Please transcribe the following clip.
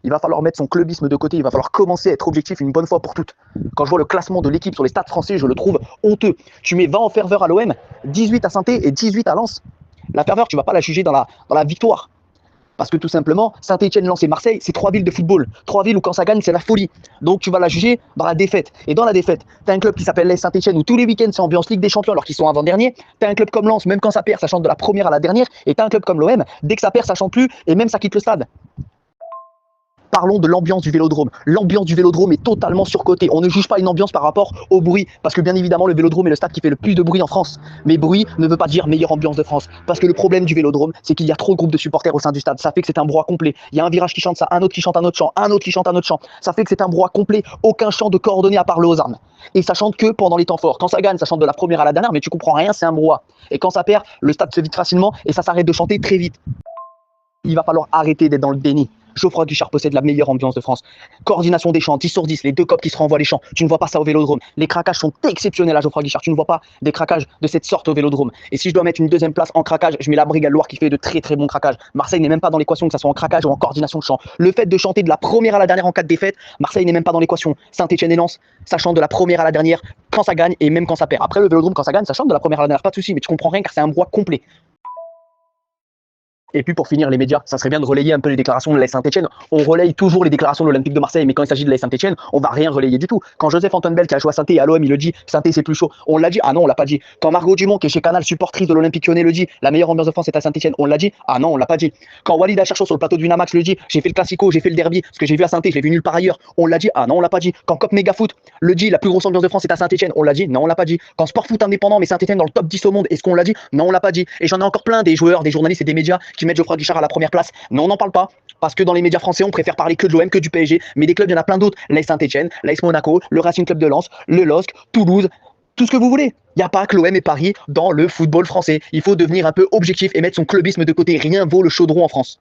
Il va falloir mettre son clubisme de côté, il va falloir commencer à être objectif une bonne fois pour toutes. Quand je vois le classement de l'équipe sur les stades français, je le trouve honteux. Tu mets 20 en ferveur à l'OM, 18 à Saint-Étienne et 18 à Lens. La ferveur, tu ne vas pas la juger dans la victoire. Parce que tout simplement, Saint-Etienne, Lens et Marseille, c'est 3 villes de football. 3 villes où quand ça gagne, c'est la folie. Donc tu vas la juger dans la défaite. Et dans la défaite, tu as un club qui s'appelle l'AS Saint-Etienne où tous les week-ends c'est ambiance Ligue des Champions alors qu'ils sont avant-derniers. Tu as un club comme Lens, même quand ça perd, ça chante de la première à la dernière. Et tu as un club comme l'OM, dès que ça perd, ça chante plus et même ça quitte le stade. Parlons de l'ambiance du Vélodrome. L'ambiance du Vélodrome est totalement surcotée. On ne juge pas une ambiance par rapport au bruit, parce que bien évidemment le Vélodrome est le stade qui fait le plus de bruit en France. Mais bruit ne veut pas dire meilleure ambiance de France, parce que le problème du Vélodrome, c'est qu'il y a trop de groupes de supporters au sein du stade. Ça fait que c'est un brouhaha complet. Il y a un virage qui chante ça, un autre qui chante un autre chant, un autre qui chante un autre chant. Ça fait que c'est un brouhaha complet, aucun chant de coordonné à part le aux armes. Et ça chante que pendant les temps forts. Quand ça gagne, ça chante de la première à la dernière, mais tu comprends rien, c'est un brouhaha. Et quand ça perd, le stade se vide facilement et ça s'arrête de chanter très vite. Il va falloir arrêter d'être dans le déni. Geoffroy Guichard possède la meilleure ambiance de France. Coordination des chants, 10 sur 10, les deux copes qui se renvoient les chants. Tu ne vois pas ça au Vélodrome. Les craquages sont exceptionnels à Geoffroy Guichard. Tu ne vois pas des craquages de cette sorte au Vélodrome. Et si je dois mettre une deuxième place en craquage, je mets la Brigade Loire qui fait de très très bons craquages. Marseille n'est même pas dans l'équation, que ce soit en craquage ou en coordination de chant. Le fait de chanter de la première à la dernière en cas de défaite, Marseille n'est même pas dans l'équation. Saint-Etienne et Lens, ça chante de la première à la dernière quand ça gagne et même quand ça perd. Après, le Vélodrome, quand ça gagne, ça chante de la première à la dernière, pas de souci, mais tu comprends rien car c'est un brouhaha complet. Et puis pour finir, les médias, ça serait bien de relayer un peu les déclarations de l'AS Saint-Etienne. On relaye toujours les déclarations de l'Olympique de Marseille, mais quand il s'agit de l'AS Saint-Etienne, on va rien relayer du tout. Quand Joseph-Antoine Bell qui a joué à Saint-Etienne et à l'OM, il le dit, Saint-Etienne c'est plus chaud, on l'a dit, ah non, on l'a pas dit. Quand Margot Dumont, qui est chez Canal, supportrice de l'Olympique Lyonnais, le dit, la meilleure ambiance de France est à Saint-Etienne, on l'a dit, ah non, on l'a pas dit. Quand Walid Acharcho sur le plateau du Winamax le dit, j'ai fait le classico, j'ai fait le derby, ce que j'ai vu à Saint-Etienne, je l'ai vu nulle part ailleurs, on l'a dit, ah non, on l'a pas dit. Quand Cop Mega Foot le dit, la plus grosse ambiance de France est à Saint-Etienne, on l'a dit, non, on l'a pas dit. Quand Sport Foot indépendant, mais Saint-Etienne dans le top 10 au monde, est-ce qu'on l'a dit? Non, on l'a pas dit. Et j'en ai encore plein des joueurs, des journalistes et des médias qui mettent Geoffroy Guichard à la première place. Non, on n'en parle pas. Parce que dans les médias français, on préfère parler que de l'OM, que du PSG. Mais des clubs, il y en a plein d'autres. L'AS Saint-Etienne, l'AS Monaco, le Racing Club de Lens, le LOSC, Toulouse, tout ce que vous voulez. Il n'y a pas que l'OM et Paris dans le football français. Il faut devenir un peu objectif et mettre son clubisme de côté. Rien vaut le chaudron en France.